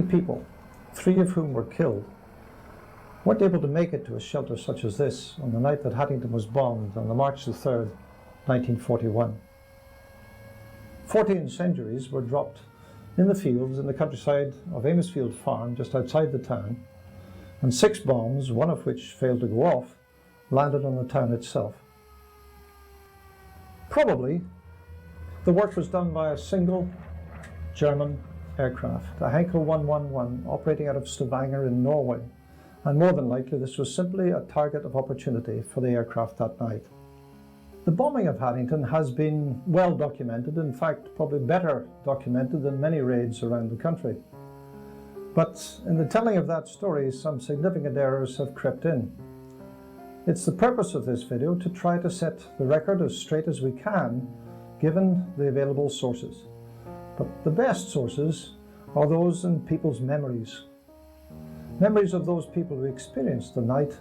people, 3 of whom were killed, weren't able to make it to a shelter such as this on the night that Haddington was bombed on the March the 3rd, 1941. 40 incendiaries were dropped in the fields in the countryside of Amosfield Farm just outside the town, and 6 bombs, one of which failed to go off, landed on the town itself. Probably the work was done by a single German aircraft, a Heinkel 111 operating out of Stavanger in Norway, and more than likely this was simply a target of opportunity for the aircraft that night. The bombing of Haddington has been well documented, in fact probably better documented than many raids around the country. But in the telling of that story, some significant errors have crept in. It's the purpose of this video to try to set the record as straight as we can, given the available sources. But the best sources are those in people's memories. Memories of those people who experienced the night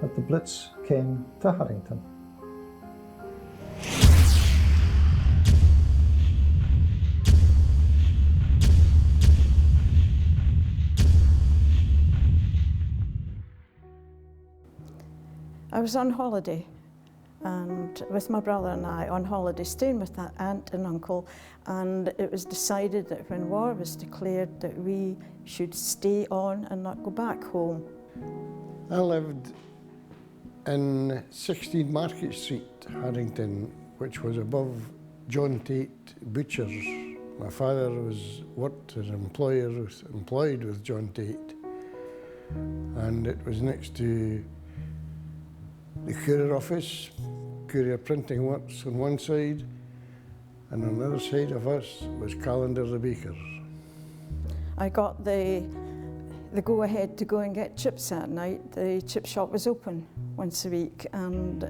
that the Blitz came to Haddington. I was on holiday, and with my brother and I on holiday, staying with that aunt and uncle, and it was decided that when war was declared that we should stay on and not go back home. I lived in 16 Market Street, Haddington, which was above John Tate Butchers. My father worked as an employer, was employed with John Tate, and it was next to the courier office, courier printing works on one side, and on the other side of us was Calendar the baker's. I got the go-ahead to go and get chips that night. The chip shop was open once a week, and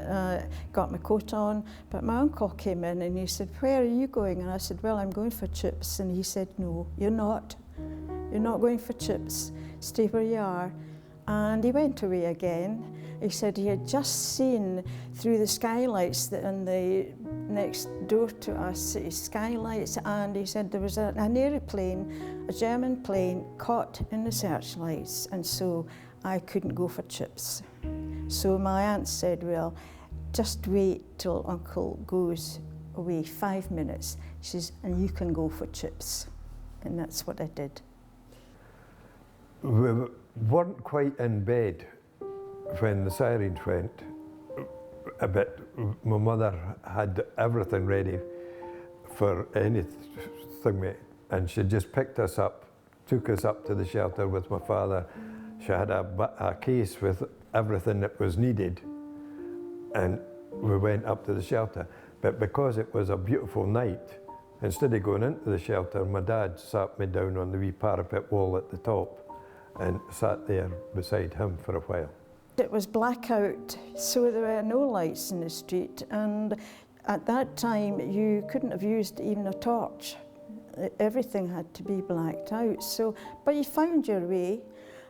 got my coat on, but my uncle came in and he said, "Where are you going?" And I said, "Well, I'm going for chips." And he said, "No, you're not. You're not going for chips. Stay where you are." And he went away again. He said he had just seen through the skylights that in the next door to us, skylights, and he said there was an aeroplane, a German plane, caught in the searchlights, and so I couldn't go for chips. So my aunt said, "Well, just wait till Uncle goes away 5 minutes." She says, "And you can go for chips." And that's what I did. We weren't quite in bed when the sirens went, but my mother had everything ready for anything, and she just picked us up, took us up to the shelter with my father. She had a case with everything that was needed, and we went up to the shelter. But because it was a beautiful night, instead of going into the shelter, my dad sat me down on the wee parapet wall at the top and sat there beside him for a while. It was blackout, so there were no lights in the street, and at that time you couldn't have used even a torch. Everything had to be blacked out. So, but you found your way.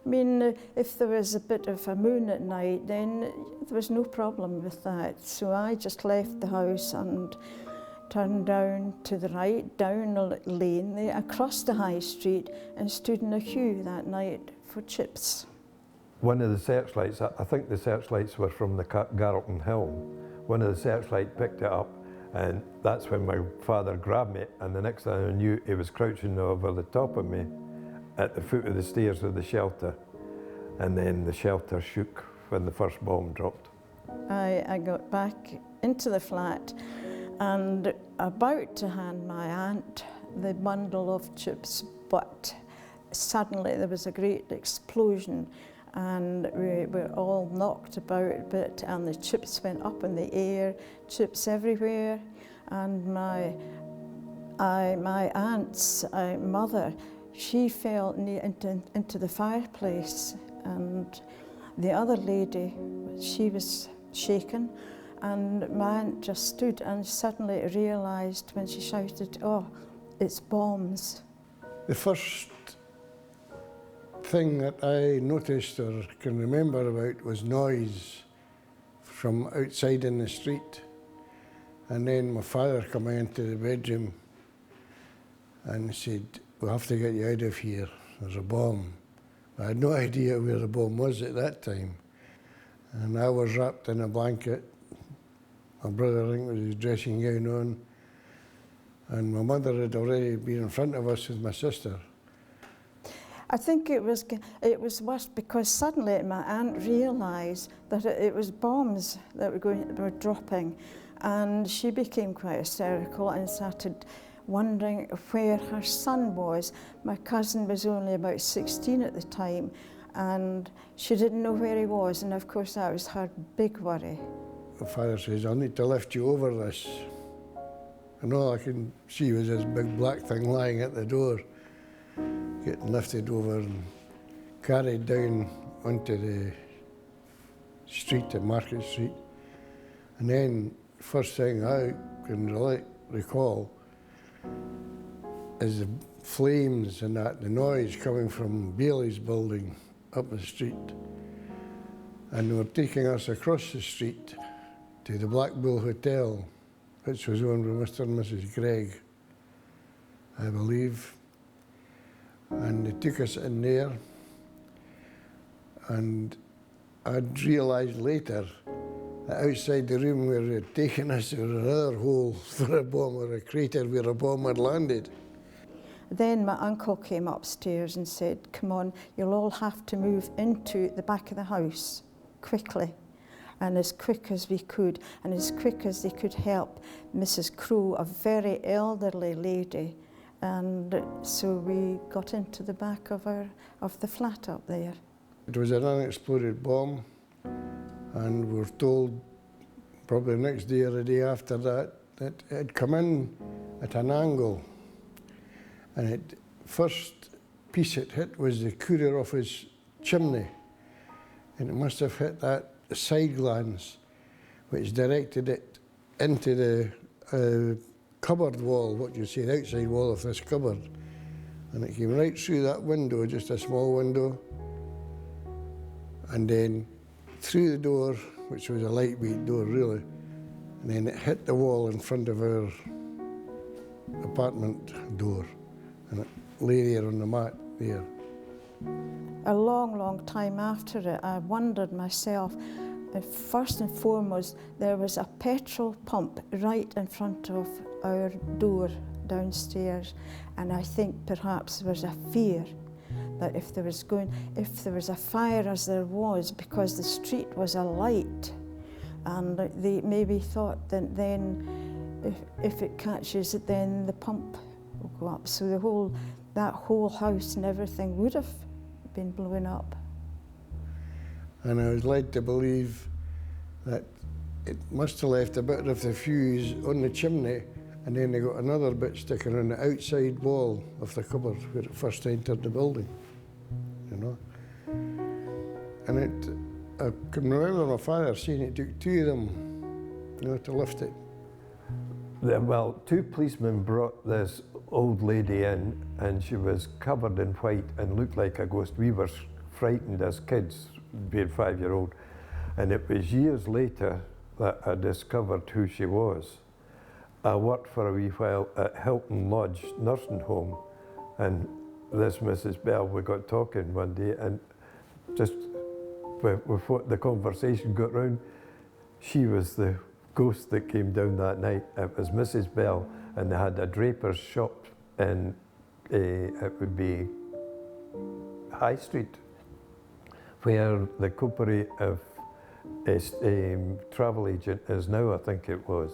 I mean, if there was a bit of a moon at night, then there was no problem with that. So I just left the house and turned down to the right, down a lane there, across the high street, and stood in a queue that night for chips. One of the searchlights, I think the searchlights were from the Garleton Hill. One of the searchlights picked it up, and that's when my father grabbed me, and the next thing I knew, he was crouching over the top of me at the foot of the stairs of the shelter, and then the shelter shook when the first bomb dropped. I got back into the flat and about to hand my aunt the bundle of chips, but suddenly there was a great explosion, and we were all knocked about a bit, and the chips went up in the air, chips everywhere, and my aunt's mother, she fell into the fireplace, and the other lady, she was shaken, and my aunt just stood and suddenly realised when she shouted, "Oh, it's bombs." The first thing that I noticed or can remember about was noise from outside in the street. And then my father came into the bedroom and said, "We'll have to get you out of here." there's a bomb. I had no idea where the bomb was at that time. And I was wrapped in a blanket. My brother, I think, with his dressing gown on. And my mother had already been in front of us with my sister. I think it was worse because suddenly my aunt realised that it was bombs that were dropping, and she became quite hysterical and started wondering where her son was. My cousin was only about 16 at the time, and she didn't know where he was, and of course that was her big worry. My father says, "I'll need to lift you over this." And all I can see was this big black thing lying at the door, getting lifted over and carried down onto the street, at Market Street. And then, first thing I can recall is the flames and that, the noise coming from Bailey's building up the street. And they were taking us across the street to the Black Bull Hotel, which was owned by Mr. and Mrs. Gregg, I believe. And they took us in there, and I'd realised later that outside the room where they had taken us, there was another hole for a bomb, or a crater where a bomb had landed. Then my uncle came upstairs and said, "Come on, you'll all have to move into the back of the house quickly." And as quick as we could, and as quick as they could help Mrs. Crowe, a very elderly lady. And so we got into the back of the flat up there. It was an unexploded bomb, and we were told probably the next day or the day after that it had come in at an angle. And the first piece it hit was the courier office chimney, and it must have hit that side glance, which directed it into the cupboard wall, what you see, the outside wall of this cupboard. And it came right through that window, just a small window, and then through the door, which was a lightweight door really, and then it hit the wall in front of our apartment door, and it lay there on the mat there. A long, long time after it, I wondered myself, first and foremost, there was a petrol pump right in front of our door downstairs, and I think perhaps there was a fear that if there was a fire, as there was, because the street was alight, and they maybe thought that then if it catches it, then the pump will go up. So that whole house and everything would have been blown up. And I was led to believe that it must have left a bit of the fuse on the chimney, and then they got another bit sticking on the outside wall of the cupboard where it first entered the building, you know. And I can remember my father saying it took two of them, you know, to lift it. Well, two policemen brought this old lady in, and she was covered in white and looked like a ghost. We were frightened as kids, being 5-year-old. And it was years later that I discovered who she was. I worked for a wee while at Hilton Lodge nursing home, and this Mrs. Bell, we got talking one day, and just before the conversation got round, she was the ghost that came down that night. It was Mrs. Bell, and they had a draper's shop in, it would be High Street, where the coopery of a travel agent is now, I think it was.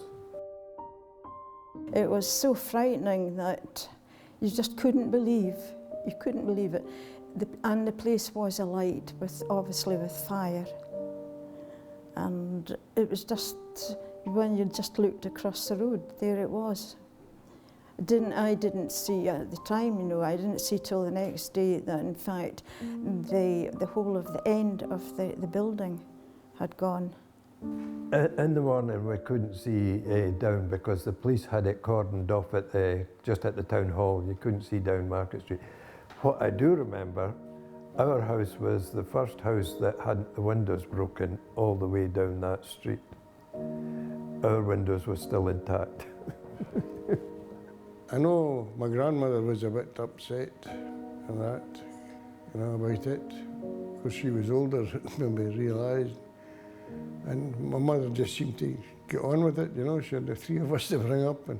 It was so frightening that you just couldn't believe it. And the place was alight, obviously with fire. And it was just, when you just looked across the road, there it was. I didn't see at the time, you know, I didn't see till the next day that in fact the whole of the end of the building had gone. In the morning we couldn't see down because the police had it cordoned off just at the town hall. You couldn't see down Market Street. What I do remember, our house was the first house that had the windows broken all the way down that street. Our windows were still intact. I know my grandmother was a bit upset and that, you know, about it. Because she was older, maybe realised. And my mother just seemed to get on with it, you know. She had the three of us to bring up, and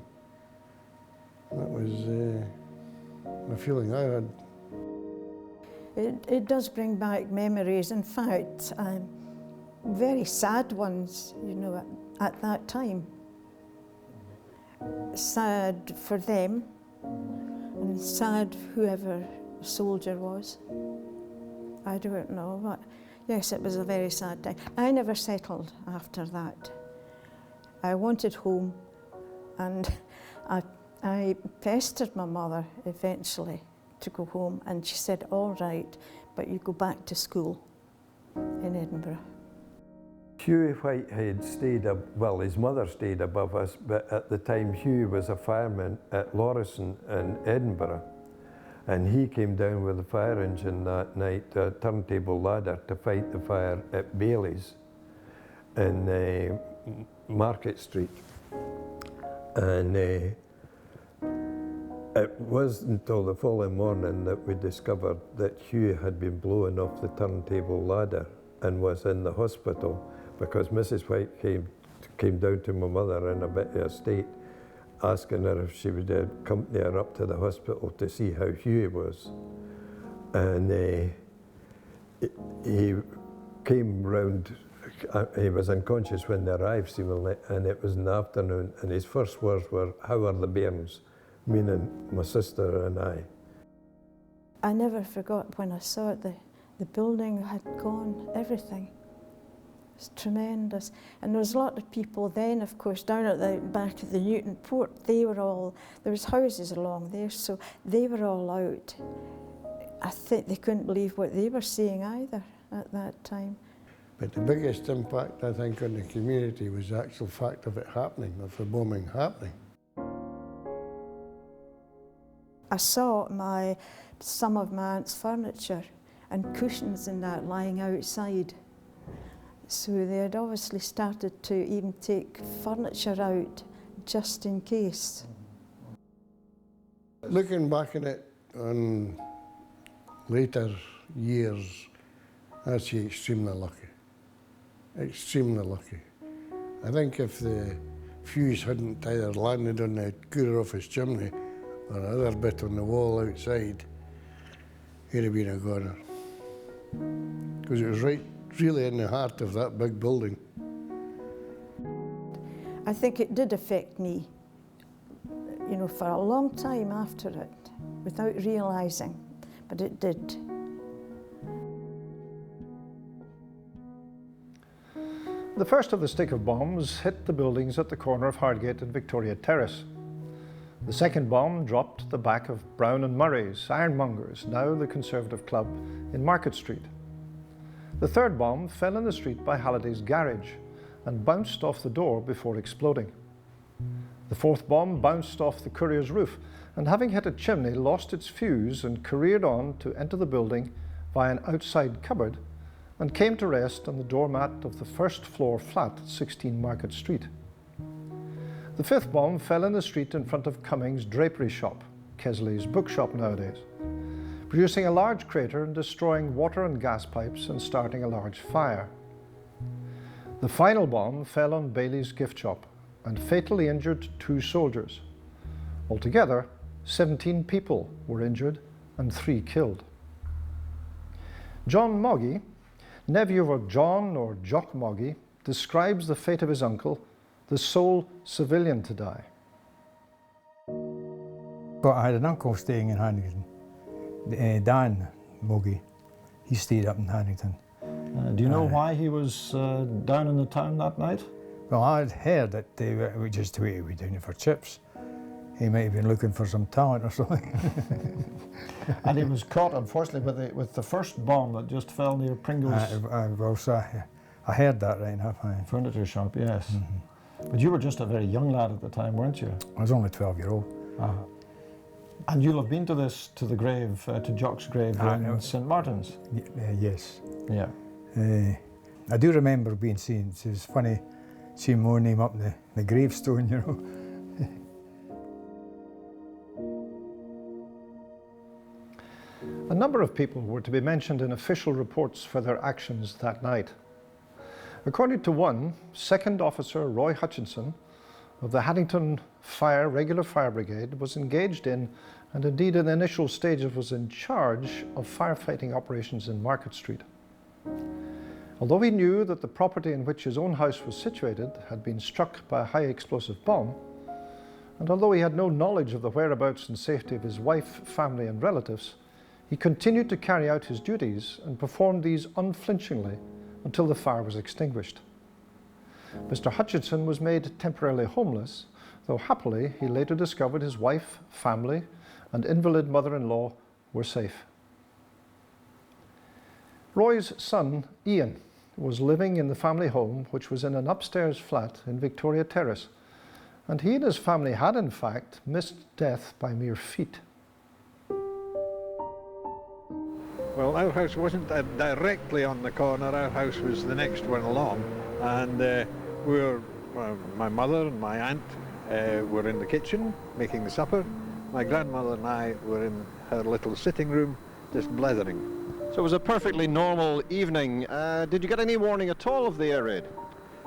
that was the feeling I had. It does bring back memories, in fact, very sad ones, you know, at that time. Sad for them, and sad whoever the soldier was. I don't know, but yes, it was a very sad time. I never settled after that. I wanted home, and I pestered my mother eventually to go home, and she said, all right, but you go back to school in Edinburgh. Hugh Whitehead stayed, well, his mother stayed above us, but at the time Hugh was a fireman at Lorison in Edinburgh, and he came down with a fire engine that night, a turntable ladder, to fight the fire at Bailey's in Market Street. And it wasn't until the following morning that we discovered that Hugh had been blown off the turntable ladder and was in the hospital, because Mrs. White came down to my mother in a bit of a state, asking her if she would accompany her up to the hospital to see how Hugh was. And he came round, he was unconscious when they arrived, seemingly, and it was in the afternoon, and his first words were, "How are the bairns?" Meaning my sister and I. I never forgot when I saw it, the building had gone, everything. It's tremendous. And there was a lot of people then, of course, down at the back of the Newton Port. They were all, there was houses along there, so they were all out. I think they couldn't believe what they were seeing either at that time. But the biggest impact, I think, on the community was the actual fact of it happening, of the bombing happening. I saw some of my aunt's furniture and cushions and that lying outside. So they had obviously started to even take furniture out just in case. Looking back at it on later years, I'd say extremely lucky. Extremely lucky. I think if the fuse hadn't either landed on the cooler office chimney or another bit on the wall outside, he'd have been a goner. Because it was right, really in the heart of that big building. I think it did affect me, you know, for a long time after it, without realising, but it did. The first of the stick of bombs hit the buildings at the corner of Hardgate and Victoria Terrace. The second bomb dropped at the back of Brown and Murray's, ironmongers, now the Conservative Club, in Market Street. The third bomb fell in the street by Halliday's garage and bounced off the door before exploding. The fourth bomb bounced off the courier's roof and, having hit a chimney, lost its fuse and careered on to enter the building via an outside cupboard and came to rest on the doormat of the first floor flat at 16 Market Street. The fifth bomb fell in the street in front of Cummings' drapery shop, Kesley's bookshop nowadays, producing a large crater and destroying water and gas pipes and starting a large fire. The final bomb fell on Bailey's gift shop and fatally injured 2 soldiers. Altogether, 17 people were injured and 3 killed. John Moggy, nephew of John or Jock Moggy, describes the fate of his uncle, the sole civilian to die. But I had an uncle staying in Haddington, Dan Moggy. He stayed up in Haddington. Do you know why he was down in the town that night? Well, I'd heard that they were just were down for chips. He might have been looking for some talent or something. And he was caught, unfortunately, with the first bomb that just fell near Pringle's I heard that right enough. furniture shop, yes. But you were just a very young lad at the time, weren't you? I was only 12-year-old. And you'll have been to the grave, to Jock's grave in St. Martin's? Yes. Yeah. I do remember being seen. It was funny seeing my name up the gravestone, you know. A number of people were to be mentioned in official reports for their actions that night. According to one, Second Officer Roy Hutchinson of the Haddington Regular Fire Brigade was engaged in, and indeed in the initial stages was in charge of firefighting operations in Market Street. Although he knew that the property in which his own house was situated had been struck by a high explosive bomb, and although he had no knowledge of the whereabouts and safety of his wife, family and relatives, he continued to carry out his duties and performed these unflinchingly until the fire was extinguished. Mr. Hutchinson was made temporarily homeless, though happily he later discovered his wife, family and invalid mother-in-law were safe. Roy's son, Ian, was living in the family home, which was in an upstairs flat in Victoria Terrace, and he and his family had in fact missed death by mere feet. Well, our house wasn't directly on the corner, our house was the next one along, and my mother and my aunt were in the kitchen making the supper. My grandmother and I were in her little sitting room just blethering. So it was a perfectly normal evening. Did you get any warning at all of the air raid?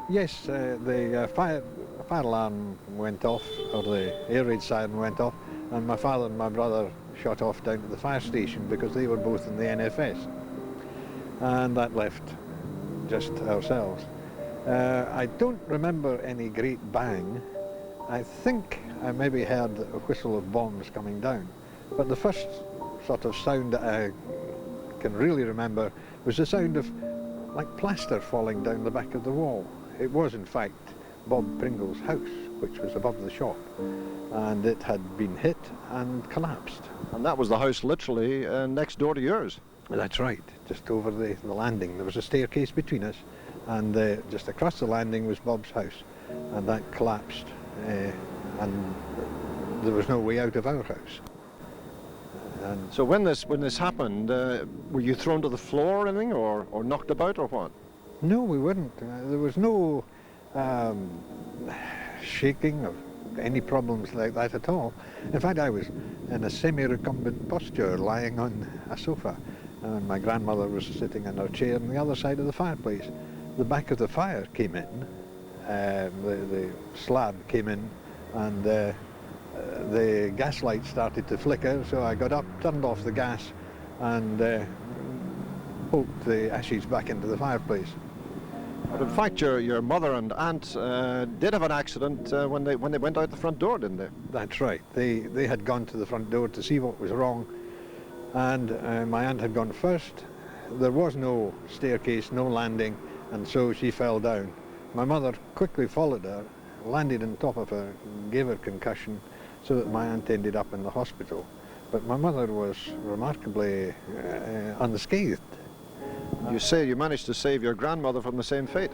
Yes, the fire alarm went off, or the air raid siren went off, and my father and my brother shot off down to the fire station because they were both in the NFS. And that left just ourselves. I don't remember any great bang. I think I maybe heard a whistle of bombs coming down. But the first sort of sound that I can really remember was the sound of like plaster falling down the back of the wall. It was in fact Bob Pringle's house, which was above the shop, and it had been hit and collapsed. And that was the house literally next door to yours? That's right, just over the landing. There was a staircase between us, and just across the landing was Bob's house, and that collapsed, and there was no way out of our house. And so when this happened, were you thrown to the floor or anything, or knocked about, or what? No, we weren't. There was no shaking of any problems like that at all. In fact, I was in a semi-recumbent posture, lying on a sofa, and my grandmother was sitting in her chair on the other side of the fireplace. The back of the fire came in, the slab came in, and the gas light started to flicker, so I got up, turned off the gas, and poked the ashes back into the fireplace. But in fact, your mother and aunt did have an accident when they went out the front door, didn't they? That's right. They had gone to the front door to see what was wrong, and my aunt had gone first. There was no staircase, no landing, and so she fell down. My mother quickly followed her, landed on top of her, gave her concussion, so that my aunt ended up in the hospital. But my mother was remarkably unscathed. You say you managed to save your grandmother from the same fate?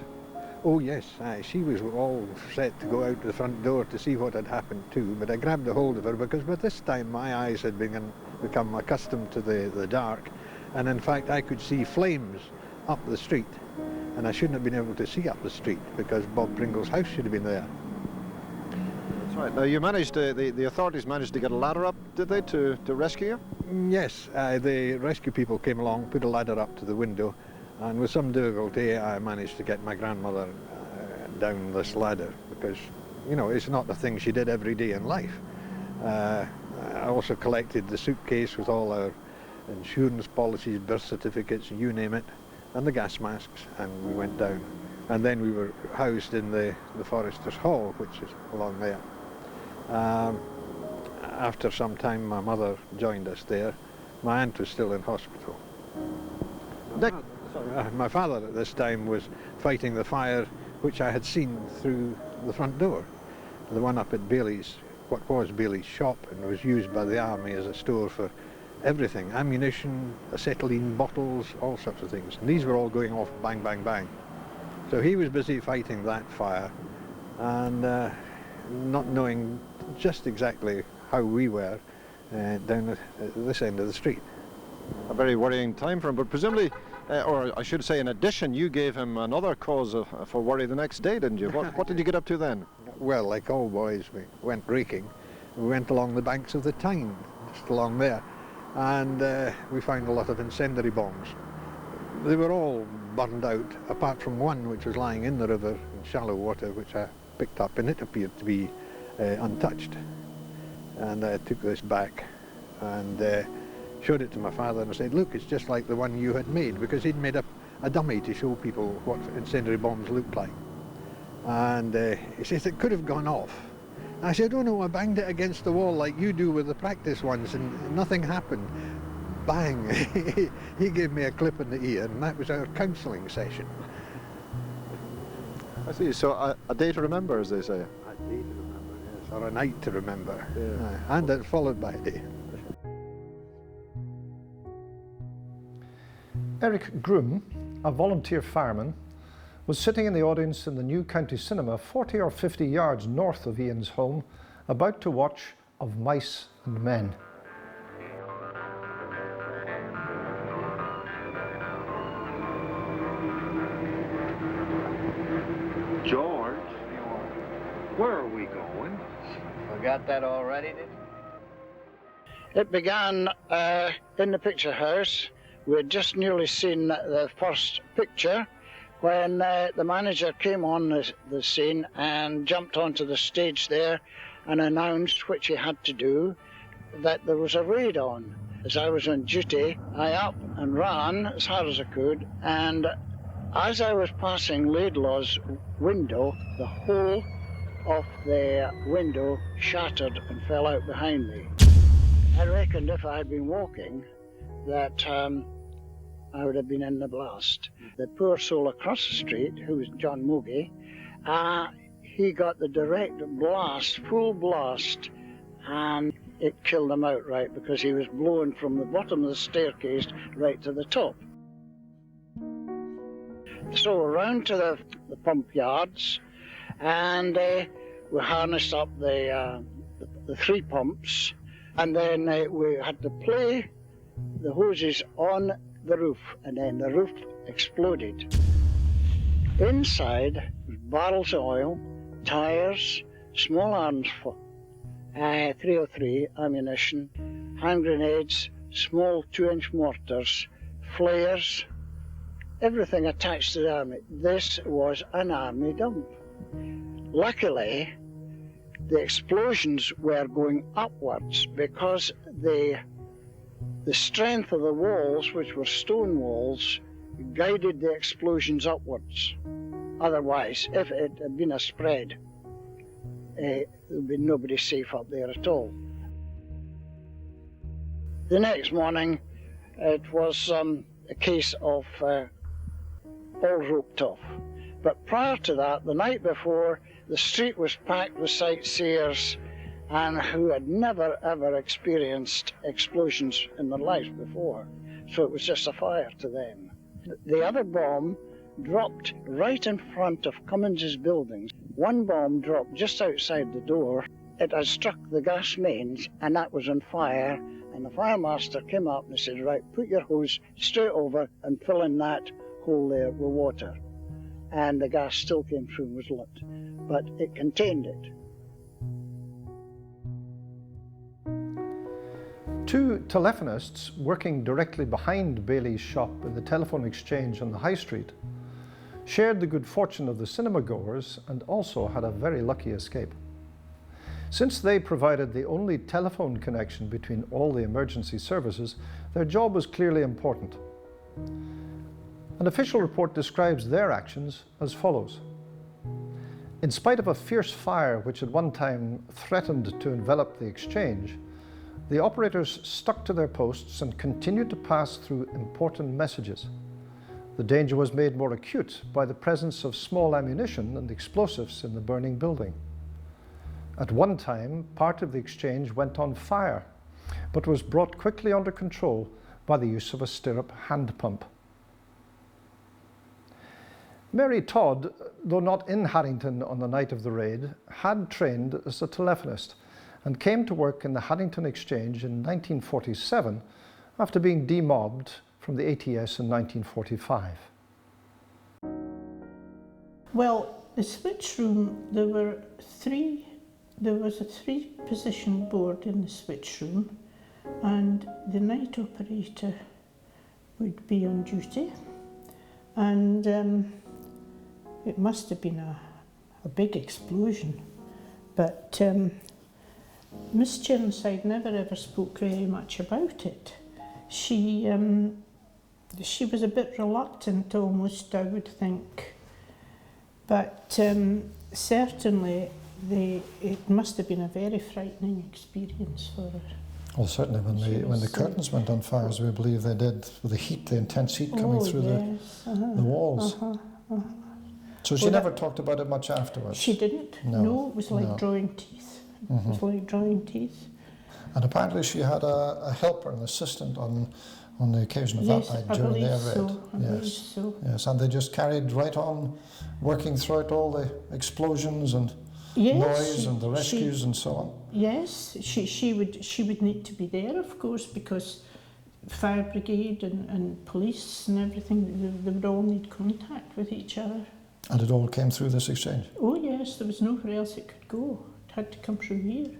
Oh yes, she was all set to go out the front door to see what had happened too, but I grabbed a hold of her because by this time my eyes had become accustomed to the dark, and in fact I could see flames up the street, and I shouldn't have been able to see up the street because Bob Pringle's house should have been there. That's right. Now you managed the authorities managed to get a ladder up, did they, to rescue you? Yes, the rescue people came along, put a ladder up to the window, and with some difficulty I managed to get my grandmother down this ladder because, you know, it's not the thing she did every day in life. I also collected the suitcase with all our insurance policies, birth certificates, you name it, and the gas masks, and we went down. And then we were housed in the Foresters' Hall, which is along there. After some time, my mother joined us there. My aunt was still in hospital. My father at this time was fighting the fire which I had seen through the front door, the one up at Bailey's, what was Bailey's shop, and was used by the army as a store for everything, ammunition, acetylene bottles, all sorts of things. And these were all going off bang, bang, bang. So he was busy fighting that fire, and not knowing just exactly how we were down at this end of the street. A very worrying time for him, but presumably, or I should say in addition, you gave him another cause for worry the next day, didn't you? What did you get up to then? Well, like all boys, we went raking. We went along the banks of the Tyne, just along there, and we found a lot of incendiary bombs. They were all burned out, apart from one which was lying in the river in shallow water, which I picked up, and it appeared to be untouched. And I took this back and showed it to my father and said, look, it's just like the one you had made, because he'd made a dummy to show people what incendiary bombs looked like. And he says, it could have gone off. And I said, oh no, I banged it against the wall like you do with the practice ones, and nothing happened. Bang! He gave me a clip in the ear, and that was our counselling session. I see, so a day to remember, as they say. A day to remember, yes, or a night to remember. Yeah. And it's followed by a day. Eric Groom, a volunteer fireman, was sitting in the audience in the new county cinema 40 or 50 yards north of Ian's home, about to watch Of Mice and Men. George, where are we going? Forgot that already, did you? It began in the picture house. We had just nearly seen the first picture when the manager came on the scene and jumped onto the stage there and announced, which he had to do, that there was a raid on. As I was on duty, I up and ran as hard as I could, and as I was passing Laidlaw's window, the whole of the window shattered and fell out behind me. I reckoned if I had been walking that I would have been in the blast. The poor soul across the street, who was John Moogey, he got the direct blast, full blast, and it killed him outright because he was blown from the bottom of the staircase right to the top. So around to the pump yards, and we harnessed up the 3 pumps, and then we had to play the hoses on the roof, and then the roof exploded. Inside was barrels of oil, tyres, small arms for 303 ammunition, hand grenades, small 2-inch mortars, flares, everything attached to the army. This was an army dump. Luckily, the explosions were going upwards because the strength of the walls, which were stone walls, guided the explosions upwards. Otherwise, if it had been a spread, there would be nobody safe up there at all. The next morning, it was a case of all roped off. But prior to that, the night before, the street was packed with sightseers and who had never ever experienced explosions in their lives before. So it was just a fire to them. The other bomb dropped right in front of Cummins's buildings. One bomb dropped just outside the door. It had struck the gas mains and that was on fire. And the fire master came up and said, right, put your hose straight over and fill in that hole there with water. And the gas still came through and was lit, but it contained it. 2 telephonists working directly behind Bailey's shop in the telephone exchange on the high street shared the good fortune of the cinema goers and also had a very lucky escape. Since they provided the only telephone connection between all the emergency services, their job was clearly important. An official report describes their actions as follows. In spite of a fierce fire which at one time threatened to envelop the exchange, the operators stuck to their posts and continued to pass through important messages. The danger was made more acute by the presence of small ammunition and explosives in the burning building. At one time, part of the exchange went on fire, but was brought quickly under control by the use of a stirrup hand pump. Mary Todd, though not in Haddington on the night of the raid, had trained as a telephonist and came to work in the Haddington Exchange in 1947 after being demobbed from the ATS in 1945. Well, the switch room, there was a 3-position board in the switch room, and the night operator would be on duty, and it must have been a big explosion, but Miss Chirnside never ever spoke very much about it. She was a bit reluctant almost, I would think, but certainly it must have been a very frightening experience for her. Well, certainly when the curtains went on fire, as we believe they did, with the heat, the intense heat coming through the walls. So she never talked about it much afterwards? She didn't. No, it was like drawing teeth. It was like drawing teeth. And apparently she had a helper, an assistant on the occasion of that night during the air raid. Yes, and they just carried right on working throughout all the explosions and noise and the rescues and so on. Yes, she would need to be there, of course, because fire brigade and police and everything, they would all need contact with each other. And it all came through this exchange? Oh yes, there was nowhere else it could go. It had to come through here.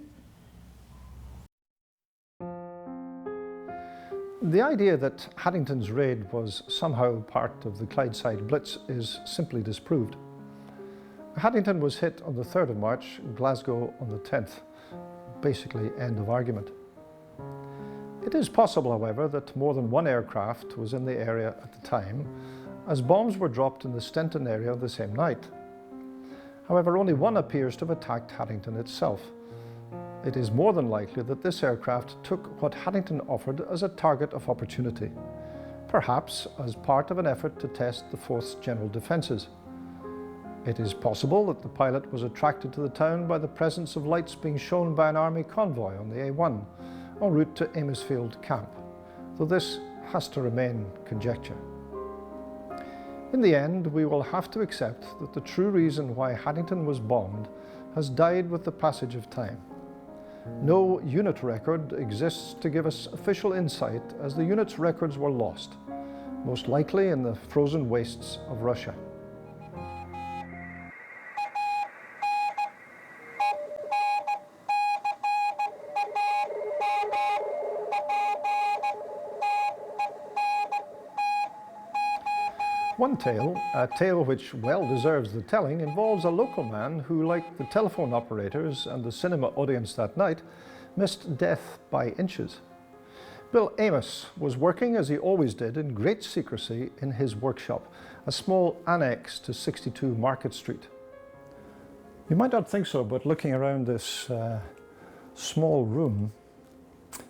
The idea that Haddington's raid was somehow part of the Clydeside Blitz is simply disproved. Haddington was hit on the 3rd of March, Glasgow on the 10th. Basically, end of argument. It is possible, however, that more than one aircraft was in the area at the time, as bombs were dropped in the Stenton area the same night. However, only one appears to have attacked Haddington itself. It is more than likely that this aircraft took what Haddington offered as a target of opportunity, perhaps as part of an effort to test the Forth's general defences. It is possible that the pilot was attracted to the town by the presence of lights being shown by an army convoy on the A1 en route to Amosfield Camp, though this has to remain conjecture. In the end, we will have to accept that the true reason why Haddington was bombed has died with the passage of time. No unit record exists to give us official insight, as the unit's records were lost, most likely in the frozen wastes of Russia. One tale, a tale which well deserves the telling, involves a local man who, like the telephone operators and the cinema audience that night, missed death by inches. Bill Amos was working, as he always did, in great secrecy in his workshop, a small annex to 62 Market Street. You might not think so, but looking around this small room,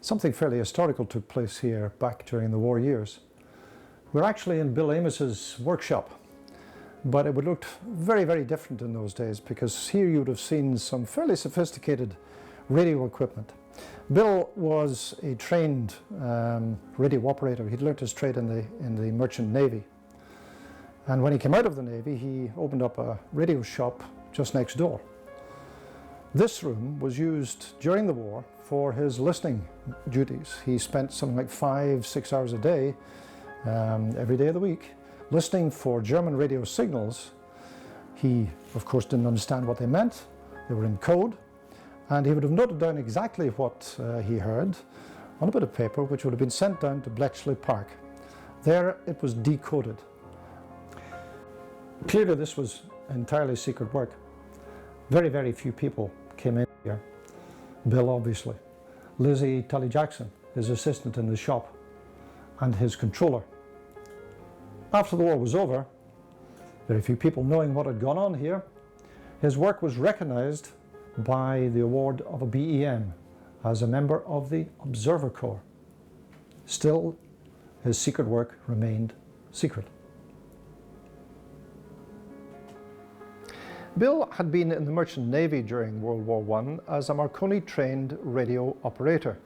something fairly historical took place here back during the war years. We're actually in Bill Amos's workshop, but it would look very, very different in those days, because here you would have seen some fairly sophisticated radio equipment. Bill was a trained radio operator. He'd learnt his trade in the Merchant Navy. And when he came out of the Navy, he opened up a radio shop just next door. This room was used during the war for his listening duties. He spent something like 5-6 hours a day every day of the week, listening for German radio signals. He, of course, didn't understand what they meant. They were in code, and he would have noted down exactly what he heard on a bit of paper, which would have been sent down to Bletchley Park. There it was decoded. Clearly this was entirely secret work. Very, very few people came in here. Bill, obviously. Lizzie Tully-Jackson, his assistant in the shop, and his controller. After the war was over, very few people knowing what had gone on here, his work was recognised by the award of a BEM as a member of the Observer Corps. Still, his secret work remained secret. Bill had been in the Merchant Navy during World War I as a Marconi-trained radio operator.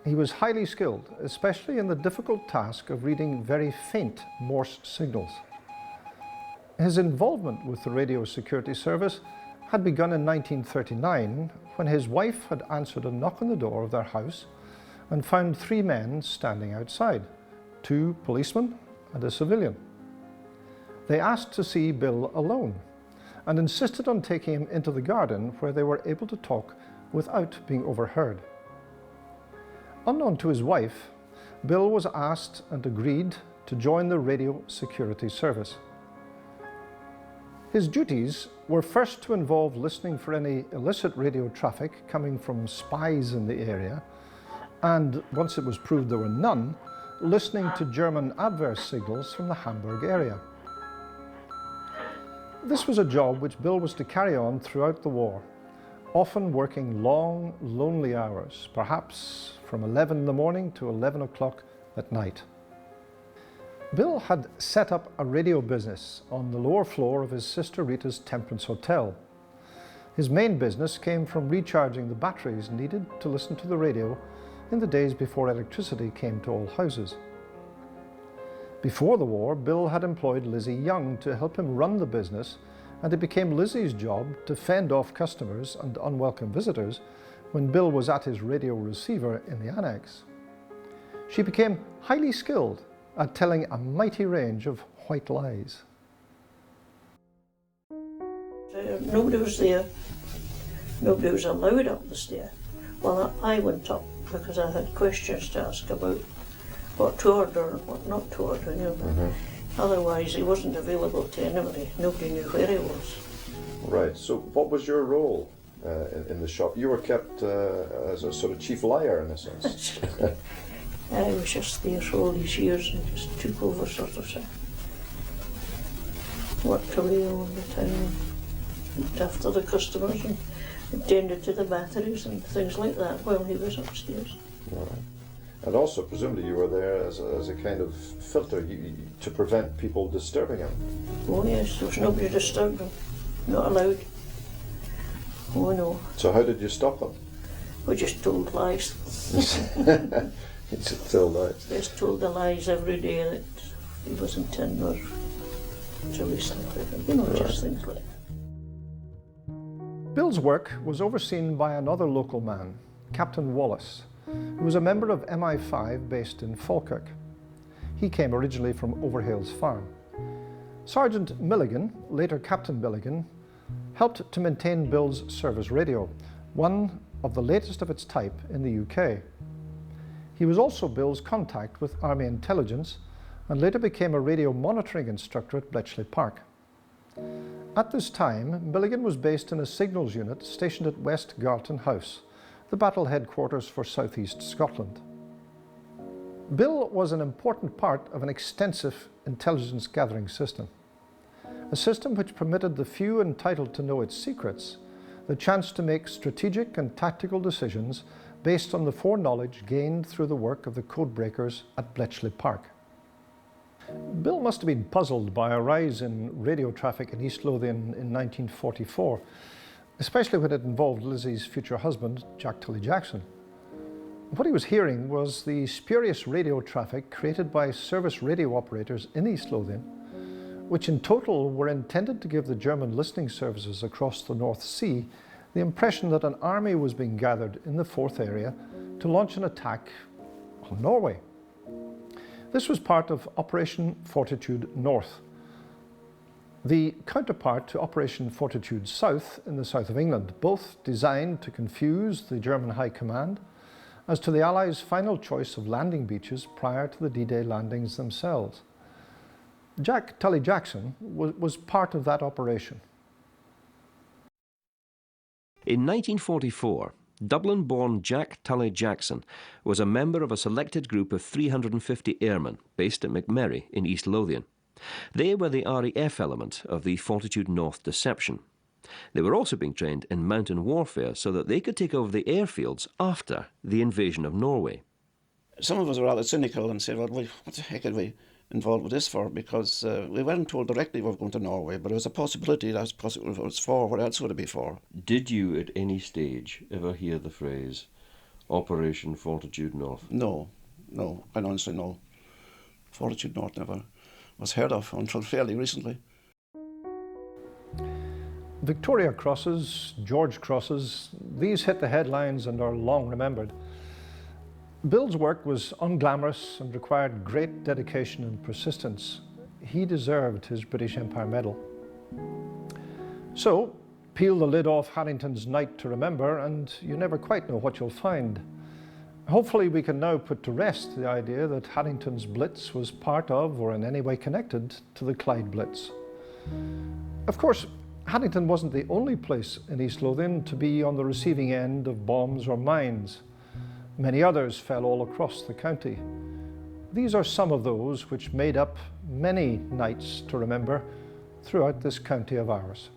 He was highly skilled, especially in the difficult task of reading very faint Morse signals. His involvement with the Radio Security Service had begun in 1939, when his wife had answered a knock on the door of their house and found 3 men standing outside, 2 policemen and a civilian. They asked to see Bill alone and insisted on taking him into the garden, where they were able to talk without being overheard. Unknown to his wife, Bill was asked and agreed to join the radio security service. His duties were first to involve listening for any illicit radio traffic coming from spies in the area, and once it was proved there were none, listening to German adverse signals from the Hamburg area. This was a job which Bill was to carry on throughout the war, often working long, lonely hours, perhaps from 11 in the morning to 11 o'clock at night. Bill had set up a radio business on the lower floor of his sister Rita's Temperance Hotel. His main business came from recharging the batteries needed to listen to the radio in the days before electricity came to all houses. Before the war, Bill had employed Lizzie Young to help him run the business, and it became Lizzie's job to fend off customers and unwelcome visitors when Bill was at his radio receiver in the annex. She became highly skilled at telling a mighty range of white lies. Nobody was there. Nobody was allowed up the stair. Well, I went up because I had questions to ask about what to order and what not to order, you know. Otherwise, he wasn't available to anybody. Nobody knew where he was. Right, so what was your role in the shop? You were kept as a sort of chief liar in a sense. I was just there for all these years and just took over sort of so. Worked away all the time, looked after the customers and attended to the batteries and things like that while he was upstairs. All right. And also, presumably, you were there as a kind of filter to prevent people disturbing him. Oh yes, there was nobody to disturb him. Not allowed. Oh no. So how did you stop them? We just told lies. You just told lies? Just told the lies every day that he wasn't in or to listen to them. You know, just things like that. Bill's work was overseen by another local man, Captain Wallace, who was a member of MI5 based in Falkirk. He came originally from Overhale's farm. Sergeant Milligan, later Captain Milligan, helped to maintain Bill's service radio, one of the latest of its type in the UK. He was also Bill's contact with Army intelligence and later became a radio monitoring instructor at Bletchley Park. At this time, Milligan was based in a signals unit stationed at West Garton House, the battle headquarters for South East Scotland. Bill was an important part of an extensive intelligence gathering system, a system which permitted the few entitled to know its secrets the chance to make strategic and tactical decisions based on the foreknowledge gained through the work of the codebreakers at Bletchley Park. Bill must have been puzzled by a rise in radio traffic in East Lothian in 1944, especially when it involved Lizzie's future husband, Jack Tully-Jackson. What he was hearing was the spurious radio traffic created by service radio operators in East Lothian, which in total were intended to give the German listening services across the North Sea the impression that an army was being gathered in the Forth area to launch an attack on Norway. This was part of Operation Fortitude North, the counterpart to Operation Fortitude South in the south of England, both designed to confuse the German High Command as to the Allies' final choice of landing beaches prior to the D-Day landings themselves. Jack Tully-Jackson was part of that operation. In 1944, Dublin-born Jack Tully-Jackson was a member of a selected group of 350 airmen based at McMurray in East Lothian. They were the RAF element of the Fortitude North deception. They were also being trained in mountain warfare so that they could take over the airfields after the invasion of Norway. Some of us were rather cynical and said, well, what the heck are we involved with this for? Because we weren't told directly we were going to Norway, but it was a possibility that's possible it was for. What else would it be for? Did you at any stage ever hear the phrase Operation Fortitude North? No, quite honestly no. Fortitude North never was heard of until fairly recently. Victoria Crosses, George Crosses, these hit the headlines and are long remembered. Bill's work was unglamorous and required great dedication and persistence. He deserved his British Empire Medal. So, peel the lid off Haddington's Night to Remember and you never quite know what you'll find. Hopefully we can now put to rest the idea that Haddington's Blitz was part of or in any way connected to the Clyde Blitz. Of course, Haddington wasn't the only place in East Lothian to be on the receiving end of bombs or mines. Many others fell all across the county. These are some of those which made up many nights to remember throughout this county of ours.